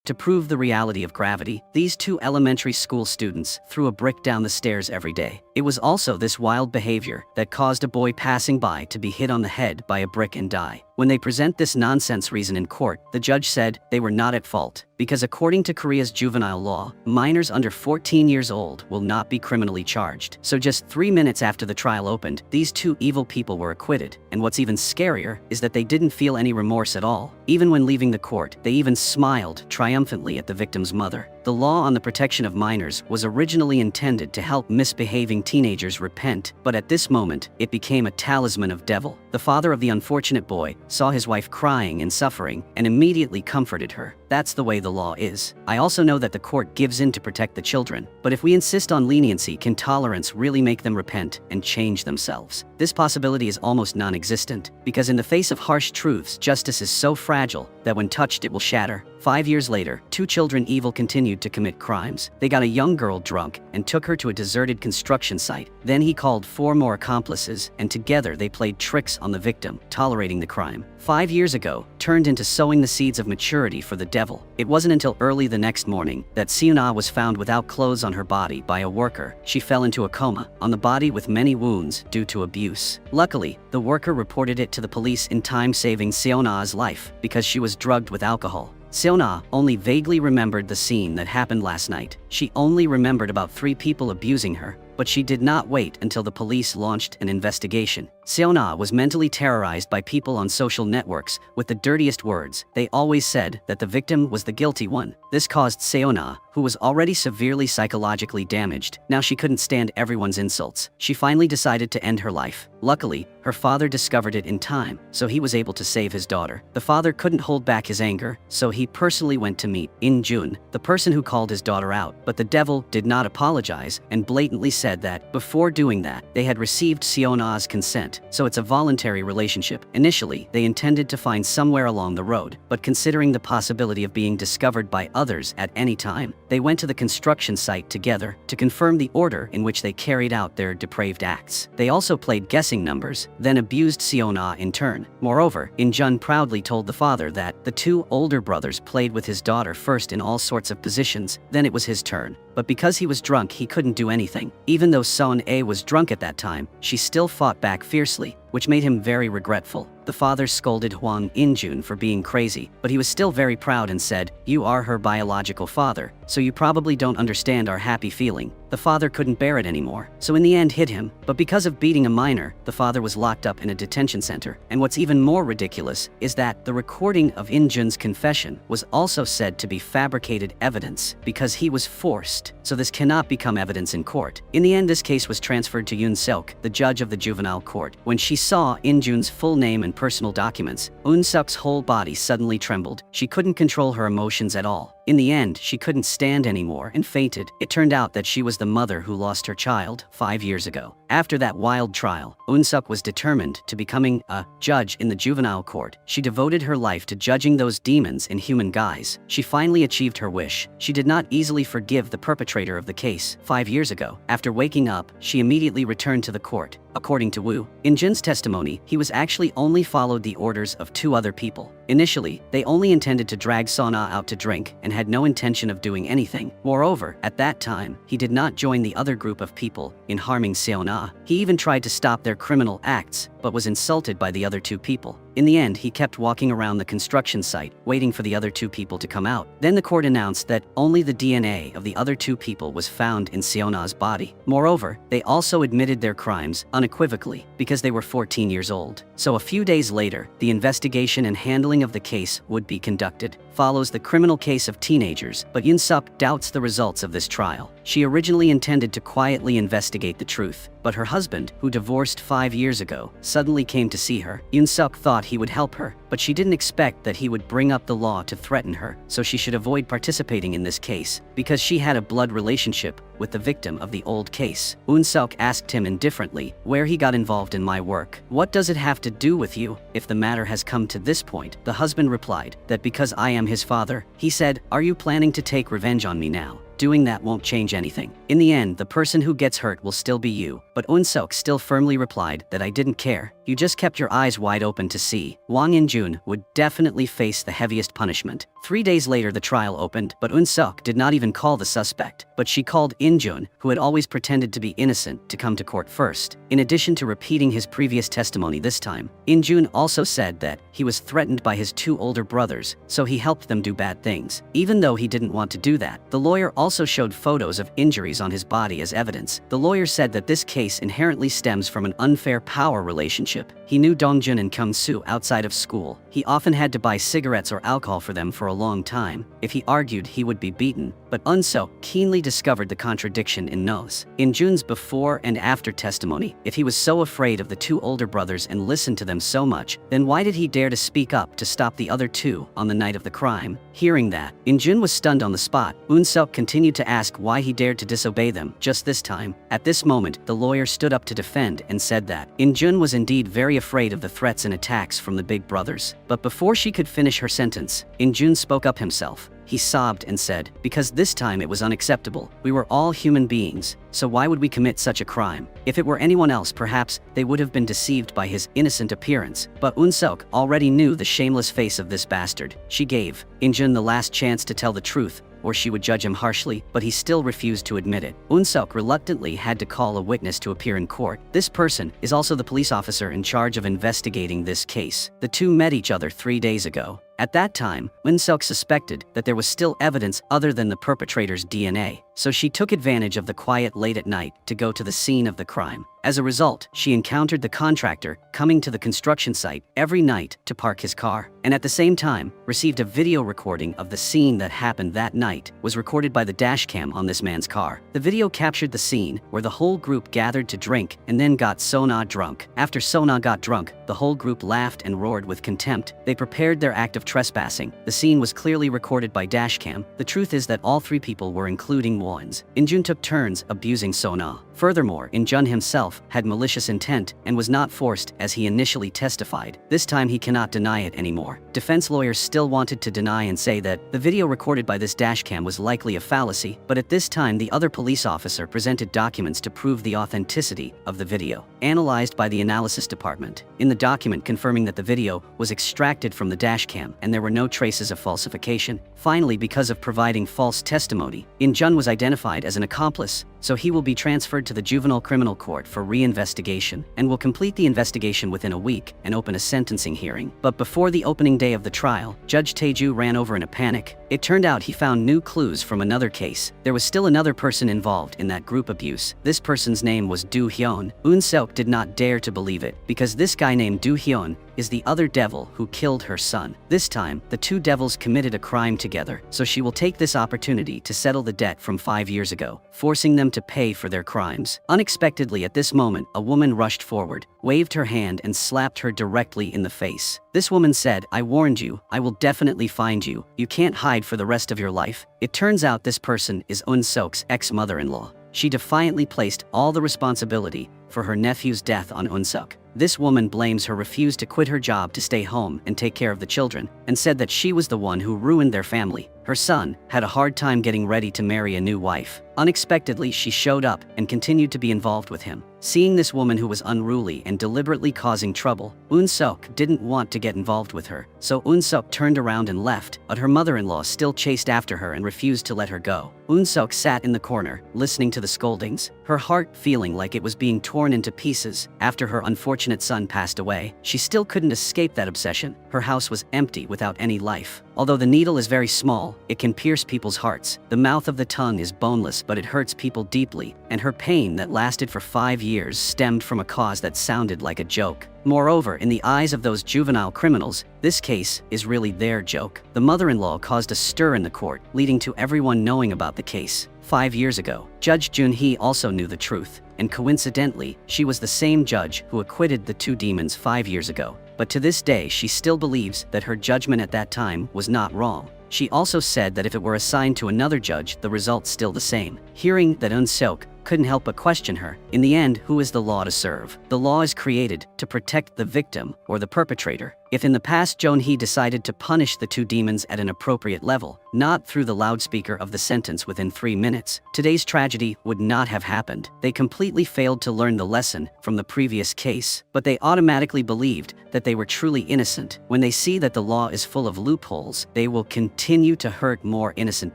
To prove the reality of gravity, these two elementary school students threw a brick down the stairs every day. It was also this wild behavior that caused a boy passing by to be hit on the head by a brick and die. When they present this nonsense reason in court, the judge said they were not at fault, because according to Korea's juvenile law, minors under 14 years old will not be criminally charged. So just 3 minutes after the trial opened, these two evil people were acquitted. And what's even scarier is that they didn't feel any remorse at all. Even when leaving the court, they even smiled triumphantly at the victim's mother. The law on the protection of minors was originally intended to help misbehaving teenagers repent, but at this moment, it became a talisman of devil. The father of the unfortunate boy saw his wife crying and suffering and immediately comforted her. That's the way the law is. I also know that the court gives in to protect the children, but if we insist on leniency, can tolerance really make them repent and change themselves? This possibility is almost non-existent, because in the face of harsh truths, justice is so fragile that when touched it will shatter. 5 years later, two children evil continued to commit crimes. They got a young girl drunk and took her to a deserted construction site. Then he called 4 more accomplices, and together they played tricks on the victim, tolerating the crime. 5 years ago, turned into sowing the seeds of maturity for the devil. It wasn't until early the next morning that Seona was found without clothes on her body by a worker. She fell into a coma, on the body with many wounds due to abuse. Luckily, the worker reported it to the police in time, saving Seona's life because she was drugged with alcohol. Seona only vaguely remembered the scene that happened last night. She only remembered about 3 people abusing her, but she did not wait until the police launched an investigation. Seona was mentally terrorized by people on social networks with the dirtiest words. They always said that the victim was the guilty one. This caused Seona, who was already severely psychologically damaged. Now she couldn't stand everyone's insults. She finally decided to end her life. Luckily, her father discovered it in time, so he was able to save his daughter. The father couldn't hold back his anger, so he personally went to meet In Jun, the person who called his daughter out. But the devil did not apologize and blatantly said that before doing that, they had received Seona's consent, so it's a voluntary relationship. Initially, they intended to find somewhere along the road, but considering the possibility of being discovered by others at any time, they went to the construction site together to confirm the order in which they carried out their depraved acts. They also played guessing numbers, then abused Seona in turn. Moreover, In Jun proudly told the father that the 2 older brothers played with his daughter first in all sorts of positions, then it was his turn. But because he was drunk, he couldn't do anything. Even though Seon-A was drunk at that time, she still fought back fiercely, which made him very regretful. The father scolded Hwang In-jun for being crazy, but he was still very proud and said, "You are her biological father, so you probably don't understand our happy feeling." The father couldn't bear it anymore, so in the end hit him, but because of beating a minor, the father was locked up in a detention center. And what's even more ridiculous is that the recording of In-jun's confession was also said to be fabricated evidence because he was forced, so this cannot become evidence in court. In the end, this case was transferred to Yoon Seok, the judge of the juvenile court. When she saw In-jun's full name and personal documents, Yoon Seok's whole body suddenly trembled. She couldn't control her emotions at all. In the end, she couldn't stand anymore and fainted. It turned out that she was the mother who lost her child 5 years ago. After that wild trial, Eun-suk was determined to becoming a judge in the juvenile court. She devoted her life to judging those demons in human guise. She finally achieved her wish. She did not easily forgive the perpetrator of the case 5 years ago. After waking up, she immediately returned to the court. According to Woo, in Jin's testimony, he was actually only followed the orders of 2 other people. Initially, they only intended to drag Sona out to drink and had no intention of doing anything. Moreover, at that time, he did not join the other group of people in harming Seona. He even tried to stop their criminal acts, but was insulted by the other 2 people. In the end, he kept walking around the construction site, waiting for the other 2 people to come out. Then the court announced that only the DNA of the other 2 people was found in Seona's body. Moreover, they also admitted their crimes unequivocally because they were 14 years old. So a few days later, the investigation and handling of the case would be conducted. Follows the criminal case of teenagers, but Yoon-suk doubts the results of this trial. She originally intended to quietly investigate the truth, but her husband, who divorced 5 years ago, suddenly came to see her. Yoon-suk thought he would help her, but she didn't expect that he would bring up the law to threaten her, so she should avoid participating in this case, because she had a blood relationship with the victim of the old case. Yoon-suk asked him indifferently where he got involved in my work. "What does it have to do with you if the matter has come to this point?" The husband replied that because I am his father. He said, "Are you planning to take revenge on me now?" doing that won't change anything. In the end, the person who gets hurt will still be you. But Eun-seok still firmly replied that I didn't care. You just kept your eyes wide open to see. Wang In-jun would definitely face the heaviest punishment. 3 days later, the trial opened, but Eun-seok did not even call the suspect. But she called In-jun, who had always pretended to be innocent, to come to court first. In addition to repeating his previous testimony this time, In-jun also said that he was threatened by his 2 older brothers, so he helped them do bad things. Even though he didn't want to do that, the lawyer also showed photos of injuries on his body as evidence. The lawyer said that this case inherently stems from an unfair power relationship. He knew Dongjun and Kyung-soo outside of school. He often had to buy cigarettes or alcohol for them for a long time. If he argued, he would be beaten. But Eun-seok keenly discovered the contradiction in No's. In Jun's before and after testimony, if he was so afraid of the 2 older brothers and listened to them so much, then why did he dare to speak up to stop the other 2 on the night of the crime? Hearing that, In-jun was stunned on the spot. Eun-seok continued to ask why he dared to disobey them just this time. At this moment, the lawyer stood up to defend and said that In-jun was indeed very afraid of the threats and attacks from the big brothers. But before she could finish her sentence, In-jun spoke up himself. He sobbed and said, because this time it was unacceptable. We were all human beings, so why would we commit such a crime? If it were anyone else, perhaps they would have been deceived by his innocent appearance. But Eun-seok already knew the shameless face of this bastard. She gave In-jun the last chance to tell the truth, or she would judge him harshly, but he still refused to admit it. Eun-seok reluctantly had to call a witness to appear in court. This person is also the police officer in charge of investigating this case. The 2 met each other 3 days ago. At that time, Eun-seok suspected that there was still evidence other than the perpetrator's DNA, so she took advantage of the quiet late at night to go to the scene of the crime. As a result, she encountered the contractor coming to the construction site every night to park his car, and at the same time, received a video recording of the scene that happened that night, was recorded by the dashcam on this man's car. The video captured the scene where the whole group gathered to drink and then got Sona drunk. After Sona got drunk, the whole group laughed and roared with contempt. They prepared their act of trespassing. The scene was clearly recorded by dashcam. The truth is that all 3 people were, including Won's. In-jun took turns abusing Sona. Furthermore, In-jun himself had malicious intent and was not forced as he initially testified. This time he cannot deny it anymore. Defense lawyers still wanted to deny and say that the video recorded by this dashcam was likely a fallacy, but at this time the other police officer presented documents to prove the authenticity of the video, analyzed by the analysis department. In the document confirming that the video was extracted from the dashcam and there were no traces of falsification. Finally, because of providing false testimony, In-jun was identified as an accomplice, so he will be transferred to the Juvenile Criminal Court for re-investigation and will complete the investigation within a week and open a sentencing hearing. But before the opening day of the trial, Judge Taeju ran over in a panic. It turned out he found new clues from another case. There was still another person involved in that group abuse. This person's name was Do Hyun. Eun-seok did not dare to believe it, because this guy named Do Hyun is the other devil who killed her son. This time, the 2 devils committed a crime together, so she will take this opportunity to settle the debt from 5 years ago, forcing them to pay for their crimes. Unexpectedly at this moment, a woman rushed forward, waved her hand and slapped her directly in the face. This woman said, I warned you, I will definitely find you. You can't hide for the rest of your life. It turns out this person is Eun-seok's ex-mother-in-law. She defiantly placed all the responsibility for her nephew's death on Eun-seok. This woman blames her refuse to quit her job to stay home and take care of the children, and said that she was the one who ruined their family. Her son had a hard time getting ready to marry a new wife. Unexpectedly, she showed up and continued to be involved with him. Seeing this woman who was unruly and deliberately causing trouble, Eun-seok didn't want to get involved with her, so Eun-seok turned around and left, but her mother-in-law still chased after her and refused to let her go. Eun-seok sat in the corner, listening to the scoldings, her heart feeling like it was being torn into pieces. After her unfortunate son passed away, she still couldn't escape that obsession. Her house was empty without any life. Although the needle is very small, it can pierce people's hearts. The mouth of the tongue is boneless, but it hurts people deeply, and her pain that lasted for 5 years stemmed from a cause that sounded like a joke. Moreover, in the eyes of those juvenile criminals, this case is really their joke. The mother-in-law caused a stir in the court, leading to everyone knowing about the case. 5 years ago, Judge Jun-hee also knew the truth, and coincidentally, she was the same judge who acquitted the 2 demons 5 years ago. But to this day, she still believes that her judgment at that time was not wrong. She also said that if it were assigned to another judge, the result's still the same. Hearing that Eun-seok couldn't help but question her. In the end, who is the law to serve? The law is created to protect the victim or the perpetrator. If in the past Jeon-hee decided to punish the two demons at an appropriate level, not through the loudspeaker of the sentence within 3 minutes, today's tragedy would not have happened. They completely failed to learn the lesson from the previous case, but they automatically believed that they were truly innocent. When they see that the law is full of loopholes, they will continue to hurt more innocent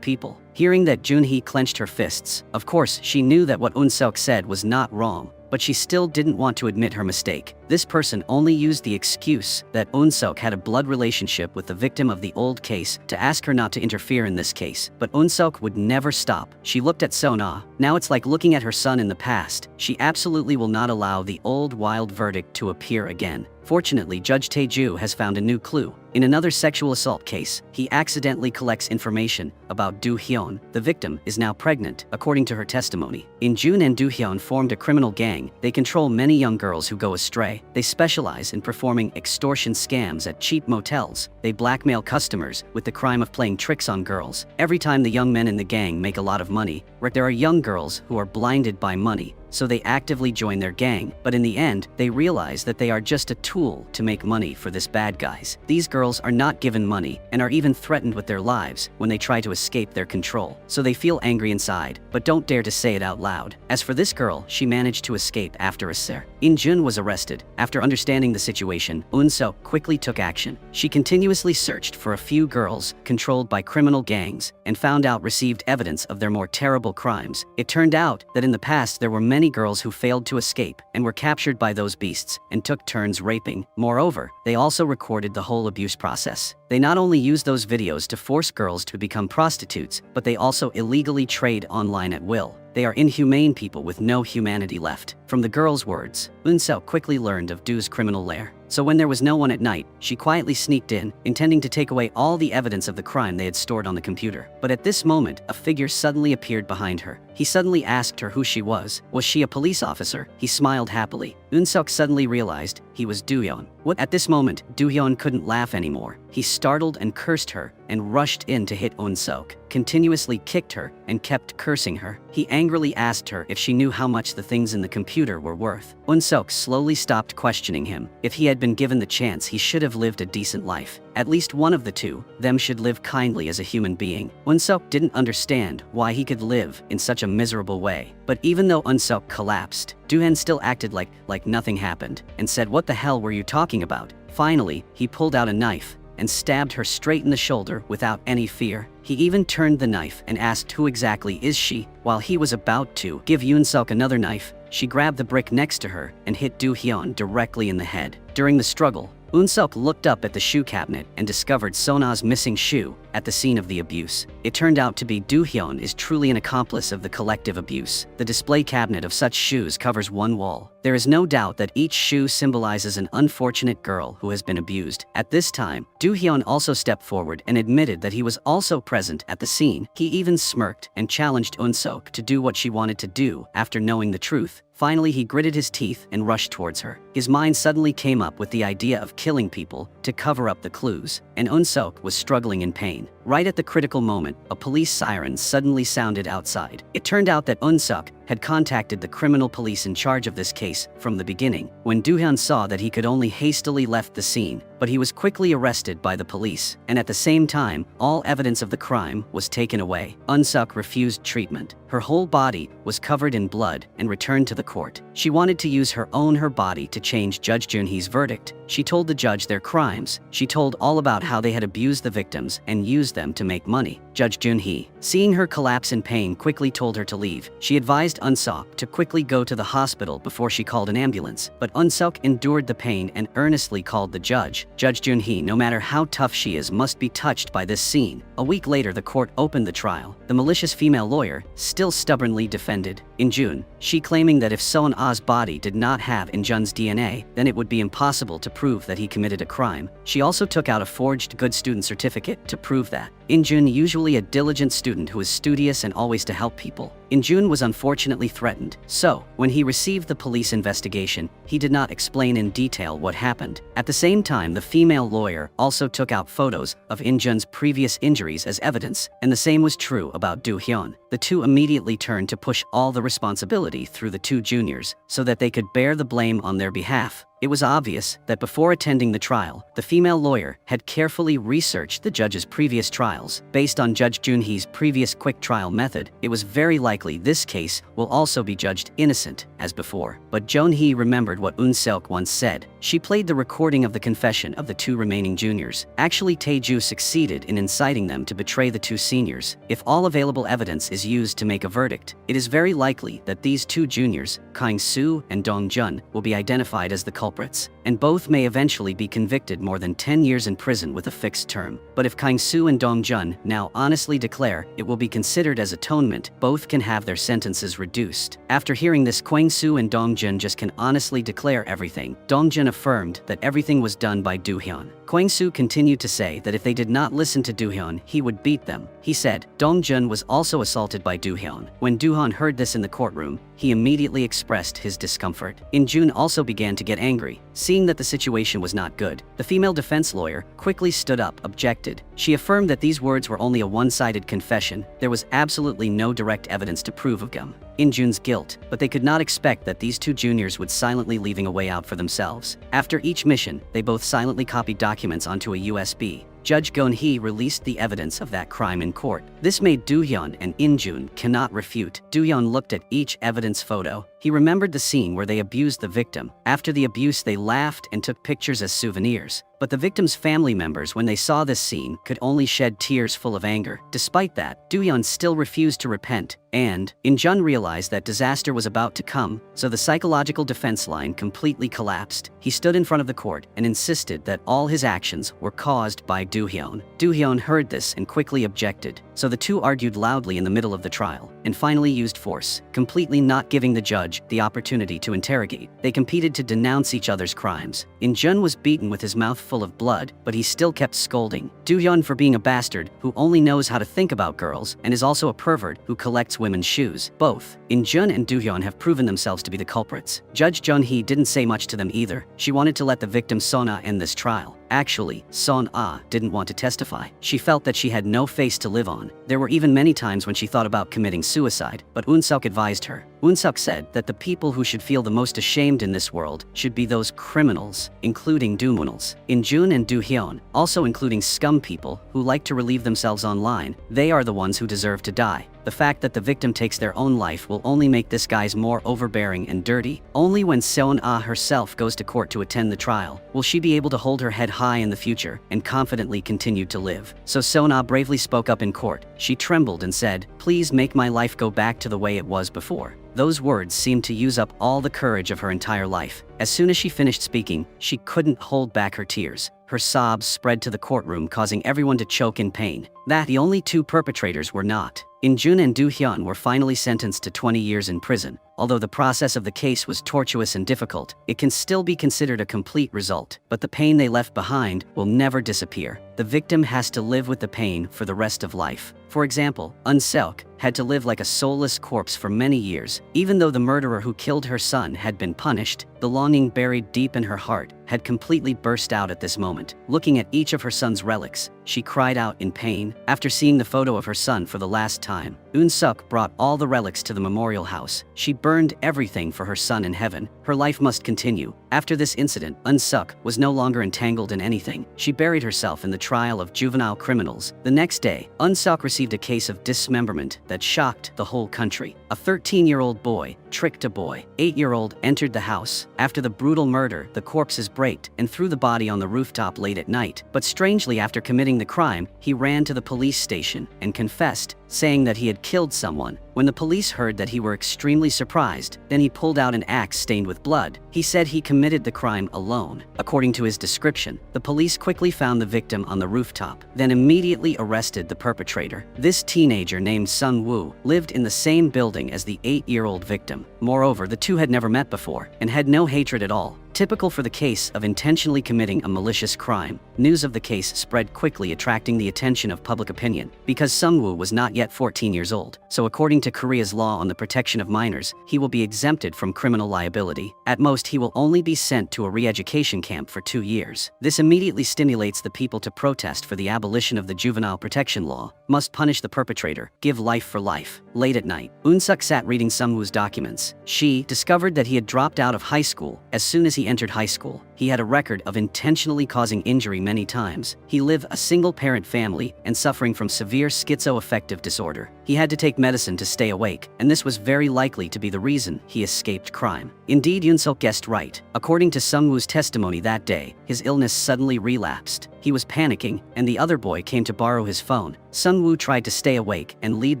people. Hearing that Joon-hee clenched her fists, of course she knew that what Eun-seok said was not wrong, but she still didn't want to admit her mistake. This person only used the excuse that Eun-seok had a blood relationship with the victim of the old case to ask her not to interfere in this case, but Eun-seok would never stop. She looked at Son-ah. Now it's like looking at her son in the past. She absolutely will not allow the old wild verdict to appear again. Fortunately, Judge Tae-ju has found a new clue. In another sexual assault case, he accidentally collects information about Do-hyun. The victim is now pregnant, according to her testimony. In June and Do-hyun formed a criminal gang. They control many young girls who go astray. They specialize in performing extortion scams at cheap motels. They blackmail customers with the crime of playing tricks on girls. Every time the young men in the gang make a lot of money, there are young girls who are blinded by money, so they actively join their gang, but in the end, they realize that they are just a tool to make money for this bad guys. These girls are not given money and are even threatened with their lives when they try to escape their control, so they feel angry inside, but don't dare to say it out loud. As for this girl, she managed to escape after a search. In-jun was arrested. After understanding the situation, Eun-seok quickly took action. She continuously searched for a few girls controlled by criminal gangs and received evidence of their more terrible crimes. It turned out that in the past there were many girls who failed to escape and were captured by those beasts and took turns raping. Moreover, they also recorded the whole abuse process. They not only used those videos to force girls to become prostitutes, but they also illegally trade online at will. They are inhumane people with no humanity left. From the girl's words, Eun-seok quickly learned of Do's criminal lair. So when there was no one at night, she quietly sneaked in, intending to take away all the evidence of the crime they had stored on the computer. But at this moment, a figure suddenly appeared behind her. He suddenly asked her who she was. Was she a police officer? He smiled happily. Eun-seok suddenly realized he was Do-hyun. At this moment, Do-hyun couldn't laugh anymore. He startled and cursed her and rushed in to hit Eun-seok, continuously kicked her and kept cursing her. He angrily asked her if she knew how much the things in the computer were worth. Eun-seok slowly stopped questioning him. If he had been given the chance, he should have lived a decent life. At least one of the two, them should live kindly as a human being. Eun-seok didn't understand why he could live in such a miserable way. But even though Eun-seok collapsed, Do-hyun still acted like nothing happened and said, "What the hell were you talking about?" Finally, he pulled out a knife and stabbed her straight in the shoulder without any fear. He even turned the knife and asked who exactly is she. While he was about to give Eun-seok another knife, she grabbed the brick next to her and hit Do-hyun directly in the head. During the struggle, Eun-seok looked up at the shoe cabinet and discovered Son-ah's missing shoe at the scene of the abuse. It turned out to be Do-hyun is truly an accomplice of the collective abuse. The display cabinet of such shoes covers one wall. There is no doubt that each shoe symbolizes an unfortunate girl who has been abused. At this time, Do-hyun also stepped forward and admitted that he was also present at the scene. He even smirked and challenged Eun-seok to do what she wanted to do after knowing the truth. Finally, he gritted his teeth and rushed towards her. His mind suddenly came up with the idea of killing people to cover up the clues, and Eun-seok was struggling in pain. Right at the critical moment, a police siren suddenly sounded outside. It turned out that Eun-seok had contacted the criminal police in charge of this case from the beginning. When Do-hyun saw that he could only hastily left the scene, but he was quickly arrested by the police, and at the same time, all evidence of the crime was taken away. Eun-seok refused treatment. Her whole body was covered in blood and returned to the court. She wanted to use her body to change Judge Joon-hee's verdict. She told the judge their crimes. She told all about how they had abused the victims and used them to make money. Judge Joon-hee, seeing her collapse in pain, quickly told her to leave. She advised Eun-seok to quickly go to the hospital before she called an ambulance, but Eun-seok endured the pain and earnestly called the judge. Judge Joon-hee, no matter how tough she is, must be touched by this scene. A week later, the court opened the trial. The malicious female lawyer still stubbornly defended In-jun, she claiming that if Son-ah's body did not have In-jun's DNA, then it would be impossible to prove that he committed a crime. She also took out a forged good student certificate to prove that. In-jun, usually a diligent student who is studious and always to help people. In-jun was unfortunately threatened, so, when he received the police investigation, he did not explain in detail what happened. At the same time, the female lawyer also took out photos of In-jun's previous injuries as evidence, and the same was true about Do-hyun. The two immediately turned to push all the responsibility through the two juniors, so that they could bear the blame on their behalf. It was obvious that before attending the trial, the female lawyer had carefully researched the judge's previous trials. Based on Judge Junhee's previous quick trial method, it was very likely this case will also be judged innocent, as before. But Junhee remembered what Eun-seok once said. She played the recording of the confession of the two remaining juniors. Actually, Tae-ju succeeded in inciting them to betray the two seniors. If all available evidence is used to make a verdict, it is very likely that these two juniors, Kang-soo and Dong-jun, will be identified as the culprits, and both may eventually be convicted more than 10 years in prison with a fixed term. But if Kang-soo and Dong-jun now honestly declare, it will be considered as atonement. Both can have their sentences reduced. After hearing this, Kwang-soo and Dong-jun just can honestly declare everything. Dong-jun affirmed that everything was done by Do-hyun. Kwang-soo continued to say that if they did not listen to Do-hyun, he would beat them. He said Dong-jun was also assaulted by Do-hyun. When Do-hyun heard this in the courtroom, he immediately expressed his discomfort. In-jun also began to get angry, seeing that the situation was not good. The female defense lawyer quickly stood up, objected. She affirmed that these words were only a one-sided confession. There was absolutely no direct evidence to prove of In-jun's guilt, but they could not expect that these two juniors would silently leaving a way out for themselves. After each mission, they both silently copied documents onto a USB. Judge Gon-hee released the evidence of that crime in court. This made Do-hyun and In-jun cannot refute. Do-hyun looked at each evidence photo. He remembered the scene where they abused the victim. After the abuse, they laughed and took pictures as souvenirs. But the victim's family members, when they saw this scene, could only shed tears full of anger. Despite that, Do-hyun still refused to repent, and In-jun realized that disaster was about to come, so the psychological defense line completely collapsed. He stood in front of the court and insisted that all his actions were caused by Do-hyun. Do-hyun heard this and quickly objected, so the two argued loudly in the middle of the trial, and finally used force, completely not giving the judge the opportunity to interrogate. They competed to denounce each other's crimes. In-jun was beaten with his mouth full of blood, but he still kept scolding Do-hyun for being a bastard who only knows how to think about girls and is also a pervert who collects women's shoes. Both In-jun and Do-hyun have proven themselves to be the culprits. Judge Jun-hee didn't say much to them either. She wanted to let the victim Son-ah end this trial. Actually, Son-ah didn't want to testify. She felt that she had no face to live on. There were even many times when she thought about committing suicide, but Eun-seok advised her. Eun-seok said that the people who should feel the most ashamed in this world should be those criminals, including criminals. In-jun and Do-hyun, also including scum people who like to relieve themselves online, they are the ones who deserve to die. The fact that the victim takes their own life will only make this guy's more overbearing and dirty. Only when Son-ah herself goes to court to attend the trial will she be able to hold her head high in the future and confidently continue to live. So Son-ah bravely spoke up in court. She trembled and said, "Please make my life go back to the way it was before." Those words seemed to use up all the courage of her entire life. As soon as she finished speaking, she couldn't hold back her tears. Her sobs spread to the courtroom, causing everyone to choke in pain. That the only two perpetrators were not. In-jun and Do-hyun were finally sentenced to 20 years in prison. Although the process of the case was tortuous and difficult, it can still be considered a complete result. But the pain they left behind will never disappear. The victim has to live with the pain for the rest of life. For example, Eun-seok had to live like a soulless corpse for many years. Even though the murderer who killed her son had been punished, the longing buried deep in her heart had completely burst out at this moment. Looking at each of her son's relics, she cried out in pain. After seeing the photo of her son for the last time, Eun-seok brought all the relics to the memorial house. She burned everything for her son in heaven. Her life must continue. After this incident, Eun-seok was no longer entangled in anything. She buried herself in the trial of juvenile criminals. The next day, Eun-seok received a case of dismemberment that shocked the whole country. A 13-year-old boy tricked a boy. 8-year-old entered the house. After the brutal murder, the corpses braked and threw the body on the rooftop late at night. But strangely, after committing the crime, he ran to the police station and confessed, saying that he had killed someone. When the police heard that, he were extremely surprised. Then he pulled out an axe stained with blood. He said he committed the crime alone. According to his description, the police quickly found the victim on the rooftop, then immediately arrested the perpetrator. This teenager named Sung-woo lived in the same building as the 8-year-old victim. Moreover, the two had never met before and had no hatred at all. Typical for the case of intentionally committing a malicious crime. News of the case spread quickly, attracting the attention of public opinion. Because Sungwoo was not yet 14 years old, so according to Korea's law on the protection of minors, he will be exempted from criminal liability. At most, he will only be sent to a re-education camp for 2 years. This immediately stimulates the people to protest for the abolition of the juvenile protection law, must punish the perpetrator, give life for life. Late at night, Eun-suk sat reading Sungwoo's documents. She discovered that he had dropped out of high school as soon as he entered high school. He had a record of intentionally causing injury many times. He lived a single-parent family and suffering from severe schizoaffective disorder. He had to take medicine to stay awake, and this was very likely to be the reason he escaped crime. Indeed, Eun-suk guessed right. According to Sungwoo's testimony that day, his illness suddenly relapsed. He was panicking, and the other boy came to borrow his phone. Sungwoo tried to stay awake and lead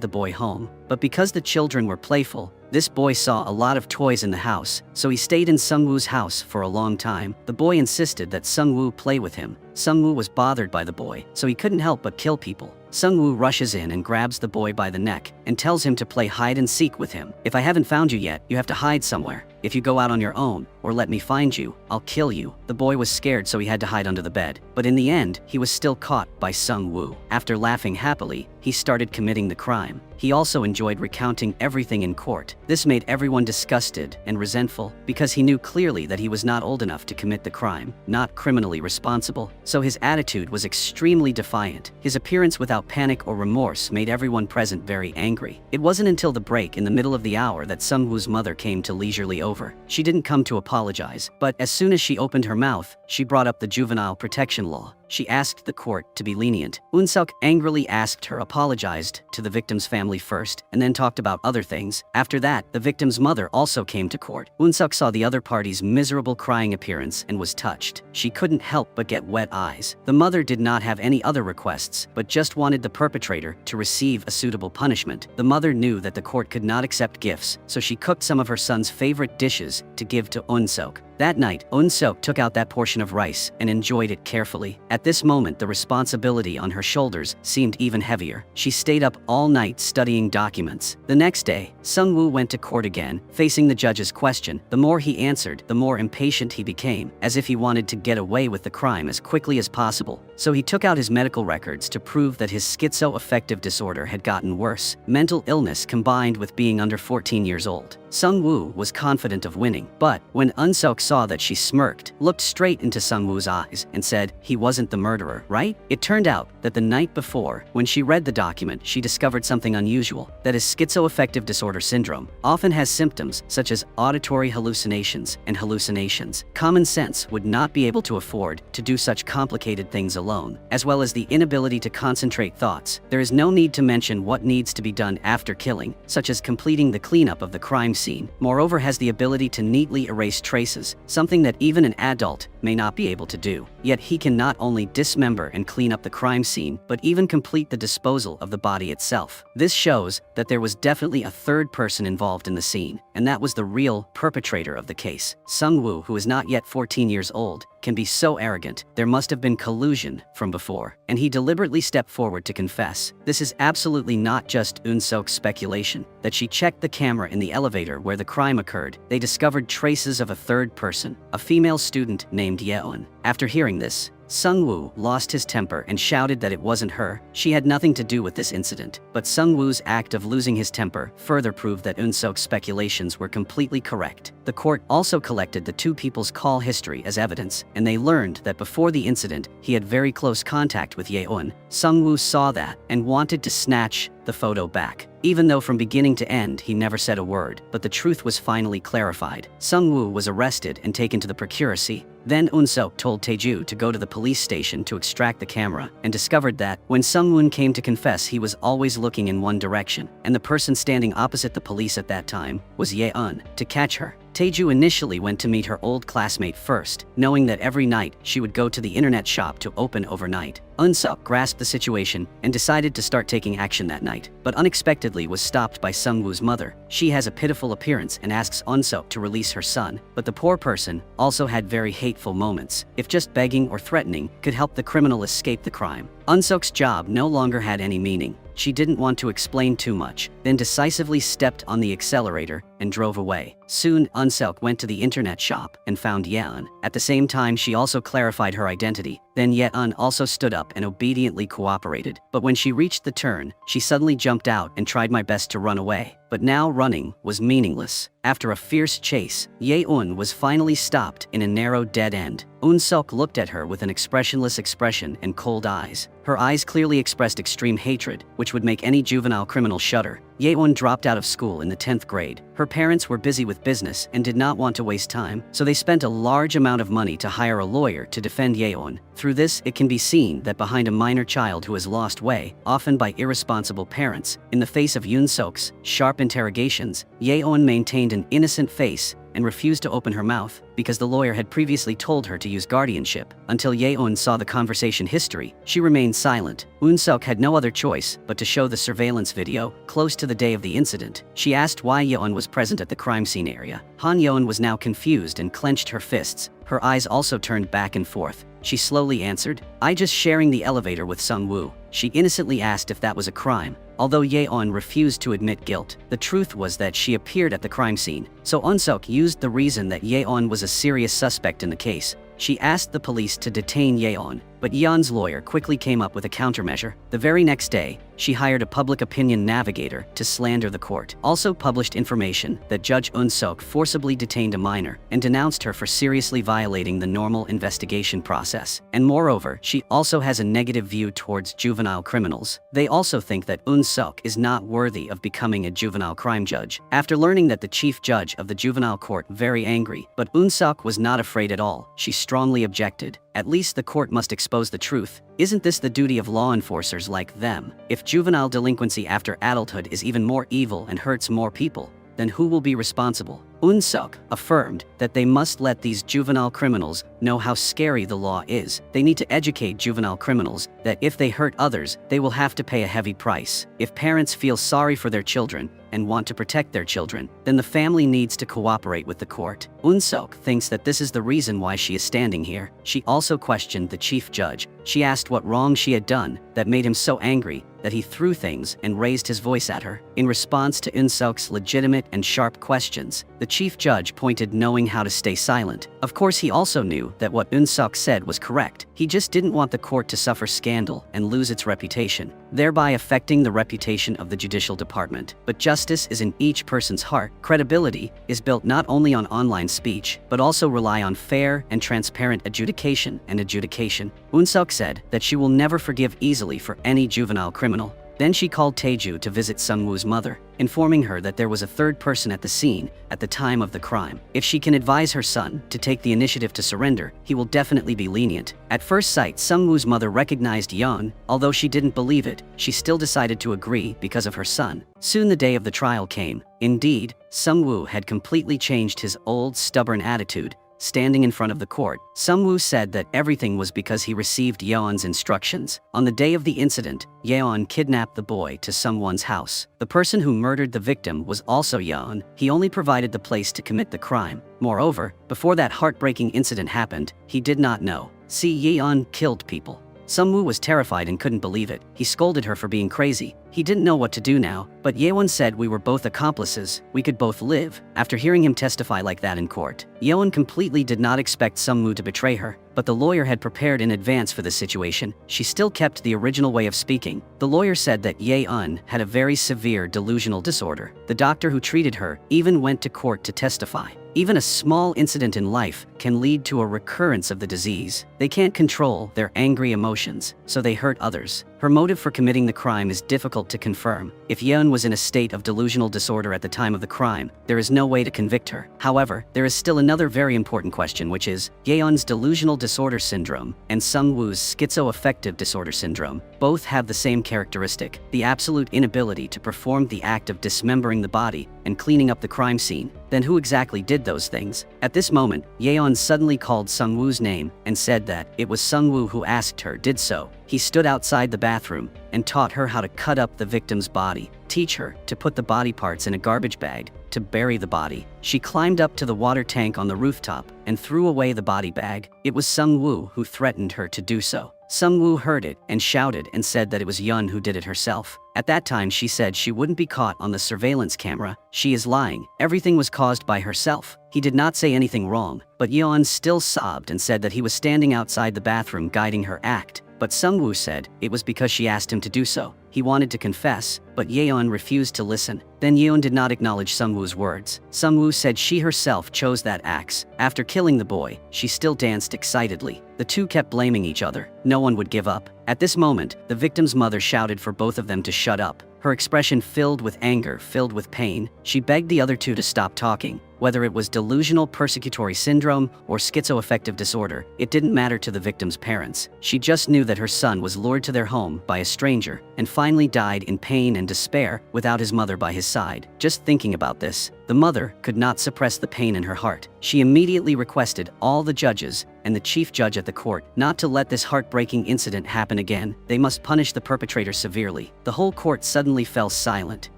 the boy home, but because the children were playful, this boy saw a lot of toys in the house, so he stayed in Sungwoo's house for a long time. The boy insisted that Sungwoo play with him. Sungwoo was bothered by the boy, so he couldn't help but kill people. Sungwoo rushes in and grabs the boy by the neck and tells him to play hide and seek with him. If I haven't found you yet, you have to hide somewhere. If you go out on your own, or let me find you, I'll kill you. The boy was scared, so he had to hide under the bed. But in the end, he was still caught by Sungwoo. After laughing happily, he started committing the crime. He also enjoyed recounting everything in court. This made everyone disgusted and resentful because he knew clearly that he was not old enough to commit the crime, not criminally responsible. So his attitude was extremely defiant. His appearance without panic or remorse made everyone present very angry. It wasn't until the break in the middle of the hour that Sungwoo's mother came to leisurely over. She didn't come to apologize, but as soon as she opened her mouth, she brought up the juvenile protection law. She asked the court to be lenient. Eun-suk angrily asked her, apologized to the victim's family first, and then talked about other things. After that, the victim's mother also came to court. Eun-suk saw the other party's miserable crying appearance and was touched. She couldn't help but get wet eyes. The mother did not have any other requests, but just wanted the perpetrator to receive a suitable punishment. The mother knew that the court could not accept gifts, so she cooked some of her son's favorite dishes to give to Eun-suk. That night, Eun-suk took out that portion of rice and enjoyed it carefully. At this moment, the responsibility on her shoulders seemed even heavier. She stayed up all night studying documents. The next day, Sungwoo went to court again, facing the judge's question. The more he answered, the more impatient he became, as if he wanted to get away with the crime as quickly as possible. So he took out his medical records to prove that his schizoaffective disorder had gotten worse, mental illness combined with being under 14 years old. Sungwoo was confident of winning, but when Eun-suk saw that she smirked, looked straight into Sungwoo's eyes, and said, "He wasn't the murderer, right?" It turned out that the night before, when she read the document, she discovered something unusual, that his schizoaffective disorder syndrome often has symptoms such as auditory hallucinations and hallucinations. Common sense would not be able to afford to do such complicated things alone, as well as the inability to concentrate thoughts. There is no need to mention what needs to be done after killing, such as completing the cleanup of the crime scene. Moreover, has the ability to neatly erase traces, something that even an adult may not be able to do. Yet he can not only dismember and clean up the crime scene, but even complete the disposal of the body itself. This shows that there was definitely a third person involved in the scene, and that was the real perpetrator of the case. Sungwoo, who is not yet 14 years old, can be so arrogant. There must have been collusion from before, and he deliberately stepped forward to confess. This is absolutely not just Eun-suk's speculation, that she checked the camera in the elevator where the crime occurred. They discovered traces of a third person, a female student named Yeon. After hearing this, Sungwoo lost his temper and shouted that it wasn't her. She had nothing to do with this incident. But Sungwoo's act of losing his temper further proved that Eun-suk's speculations were completely correct. The court also collected the two people's call history as evidence, and they learned that before the incident, he had very close contact with Yeon. Sungwoo saw that and wanted to snatch the photo back, even though from beginning to end he never said a word. But the truth was finally clarified. Sungwoo was arrested and taken to the procuracy. Then Eun-suk told Taeju to go to the police station to extract the camera, and discovered that when Sungwoo came to confess, he was always looking in one direction, and the person standing opposite the police at that time was Yeon. To catch her, Taeju initially went to meet her old classmate first, knowing that every night she would go to the internet shop to open overnight. Eun-suk grasped the situation and decided to start taking action that night, but unexpectedly was stopped by Sungwoo's mother. She has a pitiful appearance and asks Eun-suk to release her son, but the poor person also had very hateful moments. If just begging or threatening could help the criminal escape the crime. Eun-suk's job no longer had any meaning. She didn't want to explain too much, then decisively stepped on the accelerator and drove away. Soon, Unseok went to the internet shop and found Yeon. At the same time, she also clarified her identity. Then Yeon also stood up and obediently cooperated. But when she reached the turn, she suddenly jumped out and tried my best to run away. But now running was meaningless. After a fierce chase, Yeon was finally stopped in a narrow dead end. Unseok looked at her with an expressionless expression and cold eyes. Her eyes clearly expressed extreme hatred, which would make any juvenile criminal shudder. Yeon dropped out of school in the 10th grade. Her parents were busy with business and did not want to waste time, so they spent a large amount of money to hire a lawyer to defend Yeon. Through this, it can be seen that behind a minor child who has lost way, often by irresponsible parents, in the face of Unseok's sharp interrogations, Yeon maintained an innocent face and refused to open her mouth because the lawyer had previously told her to use guardianship. Until Yeon saw the conversation history, she remained silent. Unseok had no other choice but to show the surveillance video close to the day of the incident. She asked why Yeon was present at the crime scene area. Han Yeon was now confused and clenched her fists. Her eyes also turned back and forth. She slowly answered, "I just sharing the elevator with Sung-woo." She innocently asked if that was a crime. Although Yeon refused to admit guilt, the truth was that she appeared at the crime scene. So Unseok used the reason that Yeon was a serious suspect in the case. She asked the police to detain Yeon, but Yeon's lawyer quickly came up with a countermeasure. The very next day, she hired a public opinion navigator to slander the court. Also published information that Judge Unseok forcibly detained a minor and denounced her for seriously violating the normal investigation process. And moreover, she also has a negative view towards juvenile criminals. They also think that Unseok is not worthy of becoming a juvenile crime judge. After learning that the chief judge of the juvenile court very angry, but Unseok was not afraid at all. She strongly objected. At least the court must expose the truth. Isn't this the duty of law enforcers like them? If juvenile delinquency after adulthood is even more evil and hurts more people, then who will be responsible? Unseok affirmed that they must let these juvenile criminals know how scary the law is. They need to educate juvenile criminals that if they hurt others, they will have to pay a heavy price. If parents feel sorry for their children and want to protect their children, then the family needs to cooperate with the court. Unseok thinks that this is the reason why she is standing here. She also questioned the chief judge. She asked what wrong she had done that made him so angry that he threw things and raised his voice at her. In response to Unseok's legitimate and sharp questions, the chief judge pointed knowing how to stay silent. Of course, he also knew that what Unseok said was correct. He just didn't want the court to suffer scandal and lose its reputation, thereby affecting the reputation of the judicial department. But justice is in each person's heart. Credibility is built not only on online speech, but also rely on fair and transparent adjudication and adjudication. Unseok said that she will never forgive easily for any juvenile criminal. Then she called Taeju to visit Sung-woo's mother, informing her that there was a third person at the scene at the time of the crime. If she can advise her son to take the initiative to surrender, he will definitely be lenient. At first sight, Sung-woo's mother recognized Yeon. Although she didn't believe it, she still decided to agree because of her son. Soon the day of the trial came. Indeed, Sung-woo had completely changed his old stubborn attitude. Standing in front of the court, Sung-woo said that everything was because he received Yeon's instructions. On the day of the incident, Yeon kidnapped the boy to someone's house. The person who murdered the victim was also Yeon. He only provided the place to commit the crime. Moreover, before that heartbreaking incident happened, he did not know. See, Yeon killed people. Sung-woo was terrified and couldn't believe it. He scolded her for being crazy. He didn't know what to do now, but Yeon said we were both accomplices. We could both live. After hearing him testify like that in court, Yeon completely did not expect Sung-woo to betray her, but the lawyer had prepared in advance for this situation. She still kept the original way of speaking. The lawyer said that Yeon had a very severe delusional disorder. The doctor who treated her even went to court to testify. Even a small incident in life can lead to a recurrence of the disease. They can't control their angry emotions, so they hurt others. Her motive for committing the crime is difficult to confirm. If Yeon was in a state of delusional disorder at the time of the crime, there is no way to convict her. However, there is still another very important question, which is Yeon's delusional disorder syndrome and Sung-woo's schizoaffective disorder syndrome both have the same characteristic, the absolute inability to perform the act of dismembering the body and cleaning up the crime scene. Then who exactly did those things? At this moment, Yeon suddenly called Sung-woo's name and said that it was Sung-woo who asked her did so. He He stood outside the bathroom and taught her how to cut up the victim's body, teach her to put the body parts in a garbage bag, to bury the body. She climbed up to the water tank on the rooftop and threw away the body bag. It was Sung-woo who threatened her to do so. Sung-woo heard it and shouted and said that it was Yeon who did it herself. At that time she said she wouldn't be caught on the surveillance camera. She is lying. Everything was caused by herself. He did not say anything wrong, but Yeon still sobbed and said that he was standing outside the bathroom guiding her act. But Sung-woo said it was because she asked him to do so. He wanted to confess, but Yeon refused to listen. Then Yeon did not acknowledge Sung-woo's words. Sung-woo said she herself chose that axe. After killing the boy, she still danced excitedly. The two kept blaming each other. No one would give up. At this moment, the victim's mother shouted for both of them to shut up. Her expression filled with anger, filled with pain. She begged the other two to stop talking. Whether it was delusional persecutory syndrome or schizoaffective disorder, it didn't matter to the victim's parents. She just knew that her son was lured to their home by a stranger and finally died in pain and despair without his mother by his side. Just thinking about this, the mother could not suppress the pain in her heart. She immediately requested all the judges and the chief judge at the court not to let this heartbreaking incident happen again. They must punish the perpetrator severely. The whole court suddenly fell silent.